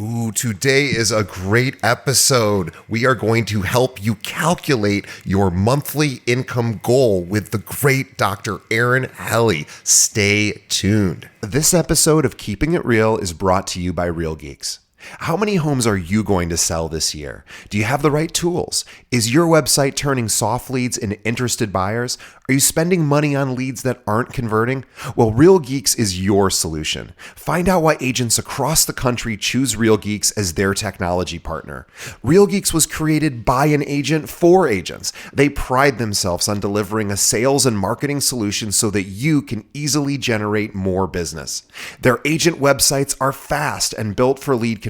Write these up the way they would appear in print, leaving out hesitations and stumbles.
Ooh, today is a great episode. We are going to help you calculate your monthly income goal with the great Dr. Erin Helle. Stay tuned. This episode of Keeping It Real is brought to you by Real Geeks. How many homes are you going to sell this year? Do you have the right tools? Is your website turning soft leads into interested buyers? Are you spending money on leads that aren't converting? Well, Real Geeks is your solution. Find out why agents across the country choose Real Geeks as their technology partner. Real Geeks was created by an agent for agents. They pride themselves on delivering a sales and marketing solution so that you can easily generate more business. Their agent websites are fast and built for lead conversion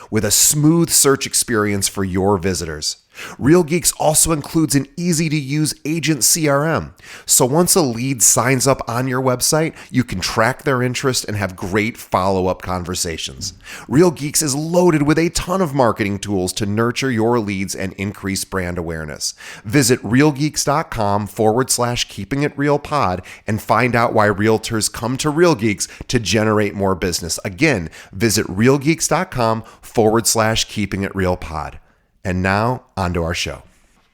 with a smooth search experience for your visitors. Real Geeks also includes an easy-to-use agent CRM. So once a lead signs up on your website, you can track their interest and have great follow-up conversations. Real Geeks is loaded with a ton of marketing tools to nurture your leads and increase brand awareness. Visit realgeeks.com/keepingitrealpod and find out why realtors come to Real Geeks to generate more business. Again, visit realgeeks.com/keepingitrealpod. And now, on to our show.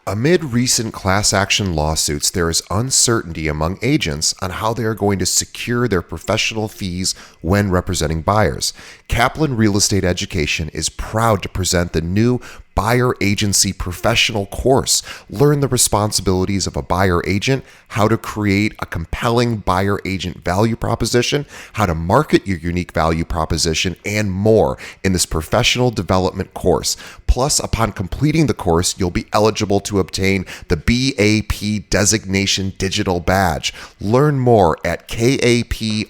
Amid recent class action lawsuits, there is uncertainty among agents on how they are going to secure their professional fees when representing buyers. Kaplan Real Estate Education is proud to present the new Buyer Agency Professional course. Learn the responsibilities of a buyer agent, how to create a compelling buyer agent value proposition, how to market your unique value proposition, and more in this professional development course. Plus, upon completing the course, you'll be eligible to obtain the BAP designation digital badge. Learn more at kapre.com.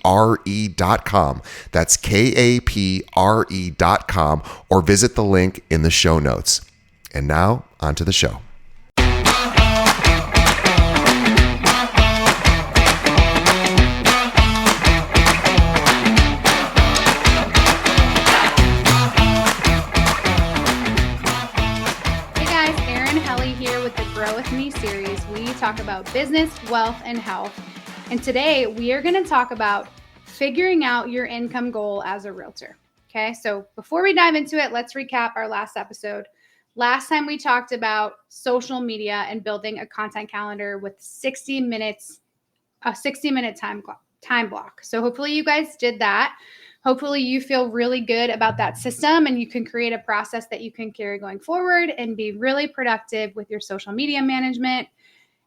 That's kapre.com, or visit the link in the show notes. And now, on to the show. Series, we talk about business, wealth, and health. And today we are going to talk about figuring out your income goal as a realtor. Okay, so before we dive into it, let's recap our last episode. Last time we talked about social media and building a content calendar with 60 minutes, a 60-minute time block. So hopefully you guys did that. Hopefully you feel really good about that system and you can create a process that you can carry going forward and be really productive with your social media management.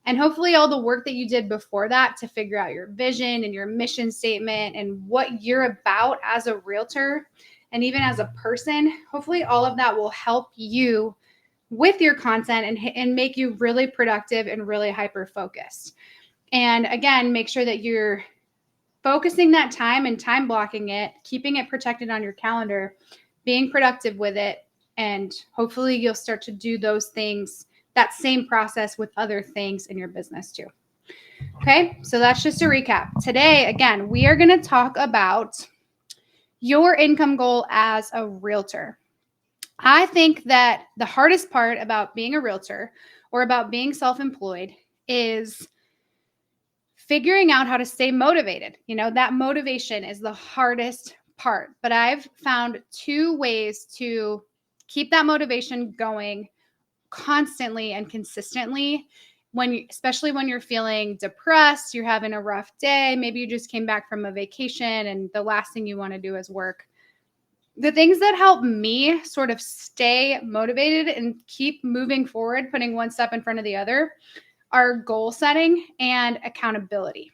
And hopefully all the work that you did before that to figure out your vision and your mission statement and what you're about as a realtor and even as a person, hopefully all of that will help you with your content and make you really productive and really hyper-focused. And again, make sure that you're focusing that time and time blocking it, keeping it protected on your calendar, being productive with it, and hopefully you'll start to do those things, that same process with other things in your business too. Okay, so that's just a recap. Today, again, we are going to talk about your income goal as a realtor. I think that the hardest part about being a realtor or about being self-employed is figuring out how to stay motivated. You know, that motivation is the hardest part, but I've found two ways to keep that motivation going constantly and consistently especially when you're feeling depressed, you're having a rough day, maybe you just came back from a vacation and the last thing you want to do is work. The things that help me sort of stay motivated and keep moving forward, putting one step in front of the other, are goal setting and accountability.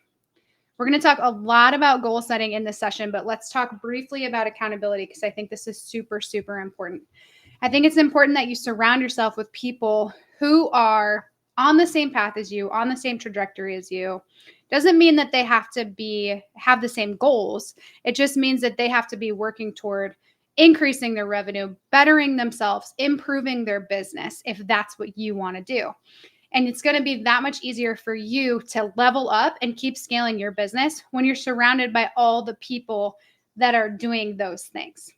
We're going to talk a lot about goal setting in this session, but let's talk briefly about accountability because I think this is super, super important. I think it's important that you surround yourself with people who are on the same path as you, on the same trajectory as you. Doesn't mean that they have to have the same goals. It just means that they have to be working toward increasing their revenue, bettering themselves, improving their business if that's what you want to do. And it's going to be that much easier for you to level up and keep scaling your business when you're surrounded by all the people that are doing those things.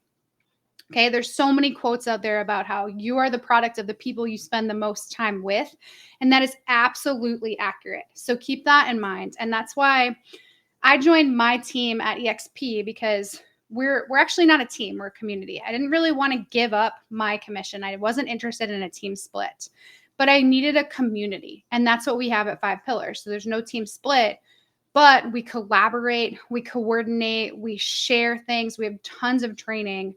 Okay, there's so many quotes out there about how you are the product of the people you spend the most time with, and that is absolutely accurate. So keep that in mind. And that's why I joined my team at EXP, because we're actually not a team, we're a community. I didn't really want to give up my commission. I wasn't interested in a team split, but I needed a community. And that's what we have at 5 Pillars. So there's no team split, but we collaborate, we coordinate, we share things, we have tons of training,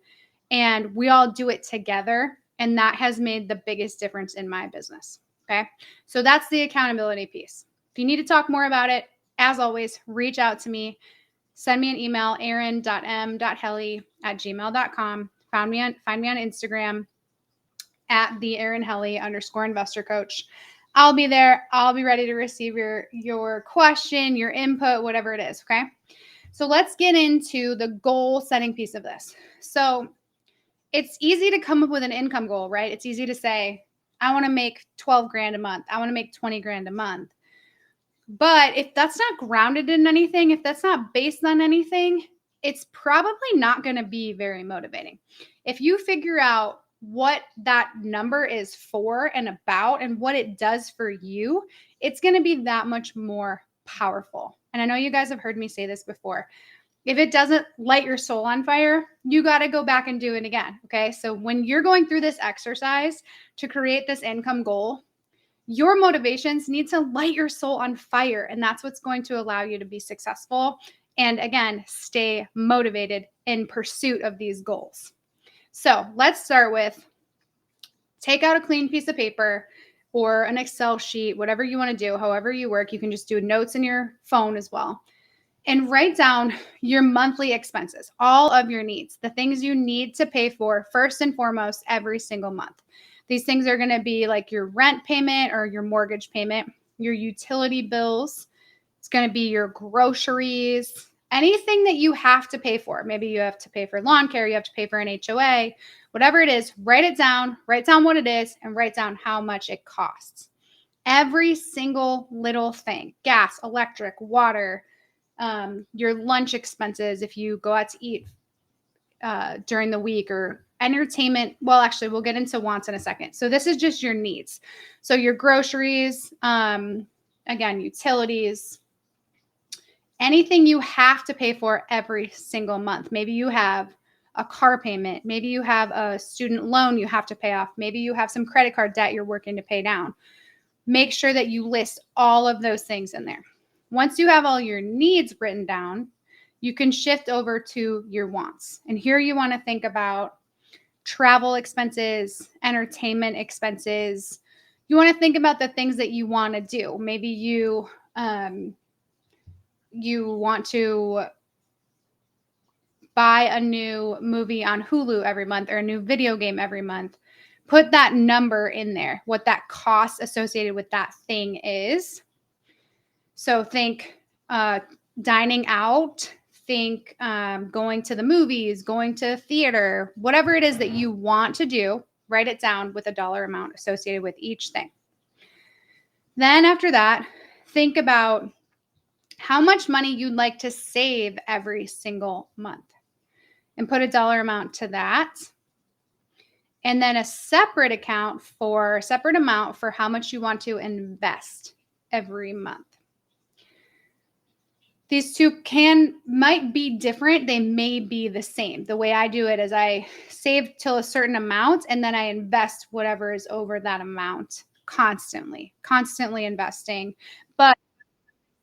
and we all do it together. And that has made the biggest difference in my business. Okay. So that's the accountability piece. If you need to talk more about it, as always, reach out to me. Send me an email, erin.m.helle@gmail.com. Find me on Instagram at the Erin Helle _investor coach. I'll be there. I'll be ready to receive your question, your input, whatever it is. Okay. So let's get into the goal setting piece of this. So it's easy to come up with an income goal, right? It's easy to say, I want to make 12 grand a month. I want to make 20 grand a month. But if that's not grounded in anything, if that's not based on anything, it's probably not going to be very motivating. If you figure out what that number is for and about and what it does for you, it's going to be that much more powerful. And I know you guys have heard me say this before. If it doesn't light your soul on fire, you got to go back and do it again. Okay. So when you're going through this exercise to create this income goal, your motivations need to light your soul on fire. And that's what's going to allow you to be successful. And again, stay motivated in pursuit of these goals. So let's start with take out a clean piece of paper or an Excel sheet, whatever you want to do, however you work. You can just do notes in your phone as well. And write down your monthly expenses, all of your needs, the things you need to pay for first and foremost every single month. These things are going to be like your rent payment or your mortgage payment, your utility bills. It's going to be your groceries, anything that you have to pay for. Maybe you have to pay for lawn care, you have to pay for an HOA, whatever it is, write it down, write down what it is, and write down how much it costs. Every single little thing, gas, electric, water, your lunch expenses if you go out to eat during the week, or entertainment. Well, actually, we'll get into wants in a second. So this is just your needs. So your groceries, again, utilities, anything you have to pay for every single month. Maybe you have a car payment. Maybe you have a student loan you have to pay off. Maybe you have some credit card debt you're working to pay down. Make sure that you list all of those things in there. Once you have all your needs written down, you can shift over to your wants. And here you want to think about travel expenses, entertainment expenses. You want to think about the things that you want to do. Maybe you want to buy a new movie on Hulu every month or a new video game every month. Put that number in there, what that cost associated with that thing is. So think dining out, think going to the movies, going to theater, whatever it is that you want to do, write it down with a dollar amount associated with each thing. Then after that, think about how much money you'd like to save every single month and put a dollar amount to that. And then a separate amount for how much you want to invest every month. These two might be different. They may be the same. The way I do it is I save till a certain amount and then I invest whatever is over that amount constantly investing. But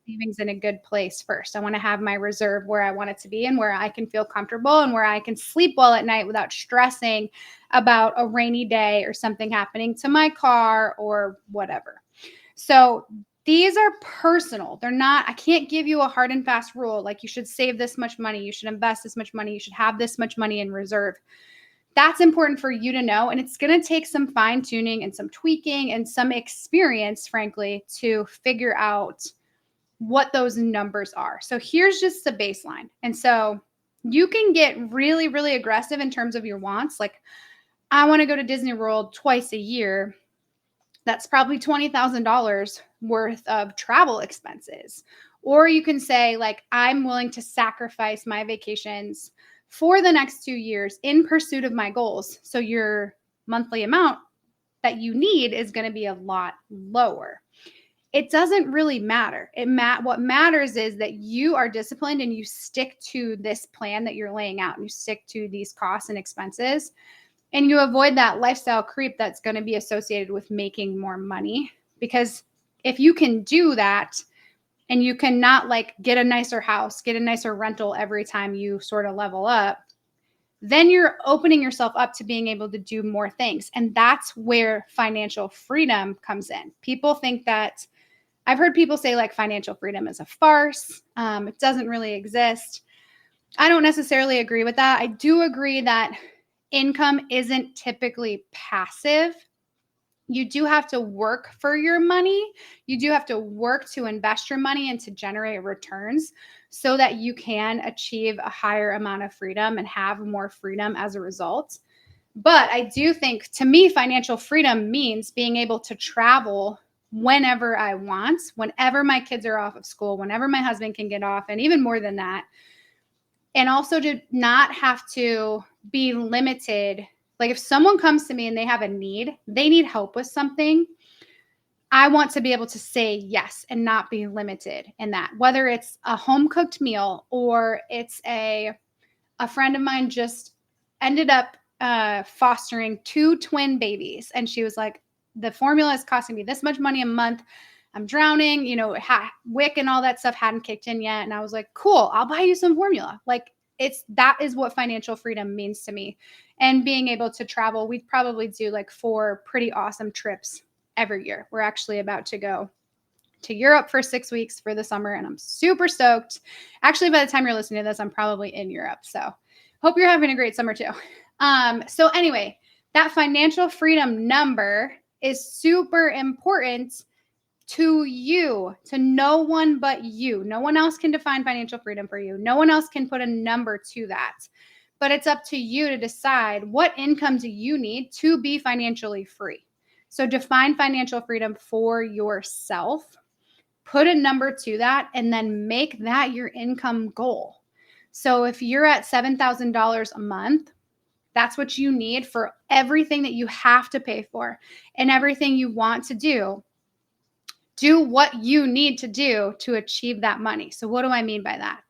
savings in a good place first. I want to have my reserve where I want it to be and where I can feel comfortable and where I can sleep well at night without stressing about a rainy day or something happening to my car or whatever. So these are personal. I can't give you a hard and fast rule like you should save this much money, you should invest this much money, you should have this much money in reserve. That's important for you to know. And it's going to take some fine tuning and some tweaking and some experience, frankly, to figure out what those numbers are. So here's just the baseline. And so you can get really, really aggressive in terms of your wants. Like, I want to go to Disney World twice a year. That's probably $20,000 worth of travel expenses. Or you can say, like, I'm willing to sacrifice my vacations for the next 2 years in pursuit of my goals. So your monthly amount that you need is going to be a lot lower. it doesn't really matter. What matters is that you are disciplined and you stick to this plan that you're laying out, and you stick to these costs and expenses, and you avoid that lifestyle creep that's going to be associated with making more money. Because if you can do that, and you cannot like get a nicer house, get a nicer rental every time you sort of level up, then you're opening yourself up to being able to do more things. And that's where financial freedom comes in. People think that, I've heard people say like financial freedom is a farce. It doesn't really exist. I don't necessarily agree with that. I do agree that income isn't typically passive. You do have to work for your money. You do have to work to invest your money and to generate returns so that you can achieve a higher amount of freedom and have more freedom as a result. But I do think, to me, financial freedom means being able to travel whenever I want, whenever my kids are off of school, whenever my husband can get off, and even more than that. And also to not have to be limited. Like if someone comes to me and they have a need, they need help with something, I want to be able to say yes and not be limited in that. Whether it's a home cooked meal or it's a friend of mine just ended up fostering 2 twin babies. And she was like, the formula is costing me this much money a month. I'm drowning, WIC and all that stuff hadn't kicked in yet. And I was like, cool, I'll buy you some formula. Like that is what financial freedom means to me. And being able to travel, we'd probably do like 4 pretty awesome trips every year. We're actually about to go to Europe for 6 weeks for the summer, and I'm super stoked. Actually, by the time you're listening to this, I'm probably in Europe. So hope you're having a great summer too. So anyway, that financial freedom number is super important to you, to no one but you. No one else can define financial freedom for you. No one else can put a number to that. But it's up to you to decide what income do you need to be financially free. So define financial freedom for yourself, put a number to that, and then make that your income goal. So if you're at $7,000 a month, that's what you need for everything that you have to pay for and everything you want to do. Do what you need to do to achieve that money. So what do I mean by that?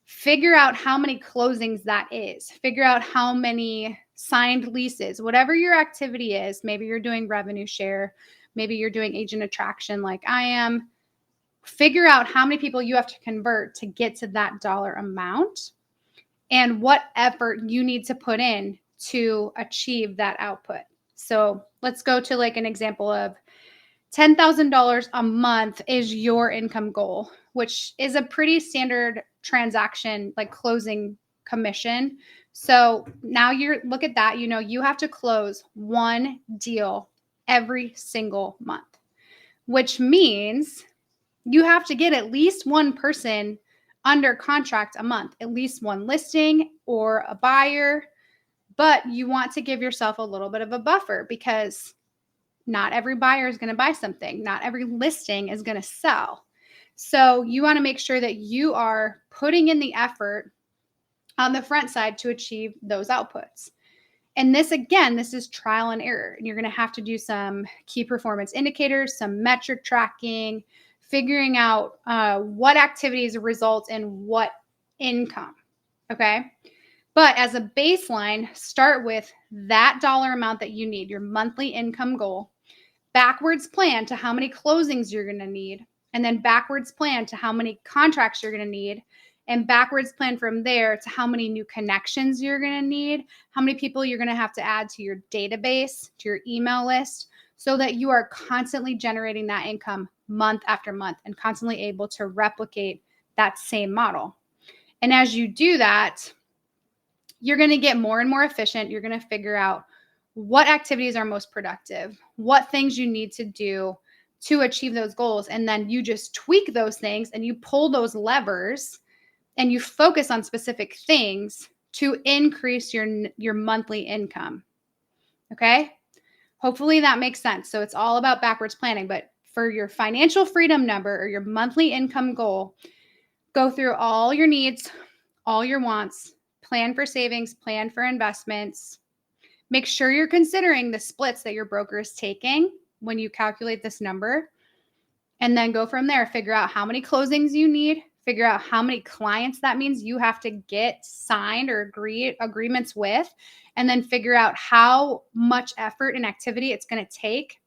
Figure out how many closings that is. Figure out how many signed leases, whatever your activity is. Maybe you're doing revenue share. Maybe you're doing agent attraction like I am. Figure out how many people you have to convert to get to that dollar amount and what effort you need to put in to achieve that output. So let's go to like an example of $10,000 a month is your income goal, which is a pretty standard transaction, like closing commission. So now look at that, you have to close 1 deal every single month, which means you have to get at least 1 person under contract a month, at least 1 listing or a buyer. But you want to give yourself a little bit of a buffer because not every buyer is going to buy something. Not every listing is going to sell. So you want to make sure that you are putting in the effort on the front side to achieve those outputs. And this is trial and error. And you're going to have to do some key performance indicators, some metric tracking, figuring out what activities result in what income. Okay. But as a baseline, start with that dollar amount that you need, your monthly income goal. Backwards plan to how many closings you're going to need, and then backwards plan to how many contracts you're going to need, and backwards plan from there to how many new connections you're going to need, how many people you're going to have to add to your database, to your email list, so that you are constantly generating that income month after month and constantly able to replicate that same model. And as you do that, you're going to get more and more efficient. You're going to figure out what activities are most productive, what things you need to do to achieve those goals. And then you just tweak those things and you pull those levers and you focus on specific things to increase your monthly income. Okay? Hopefully that makes sense. So it's all about backwards planning, but for your financial freedom number or your monthly income goal, go through all your needs, all your wants, plan for savings, plan for investments. Make sure you're considering the splits that your broker is taking when you calculate this number. And then go from there. Figure out how many closings you need. Figure out how many clients that means you have to get signed or agreements with. And then figure out how much effort and activity it's going to take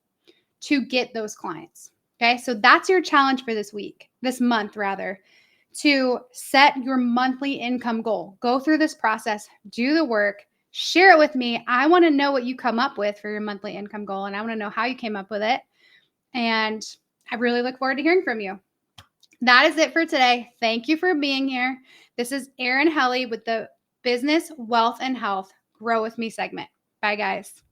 to get those clients. Okay. So that's your challenge for this month rather, to set your monthly income goal. Go through this process, do the work, share it with me. I want to know what you come up with for your monthly income goal, and I want to know how you came up with it. And I really look forward to hearing from you. That is it for today. Thank you for being here. This is Erin Helle with the Business, Wealth, and Health Grow With Me segment. Bye, guys.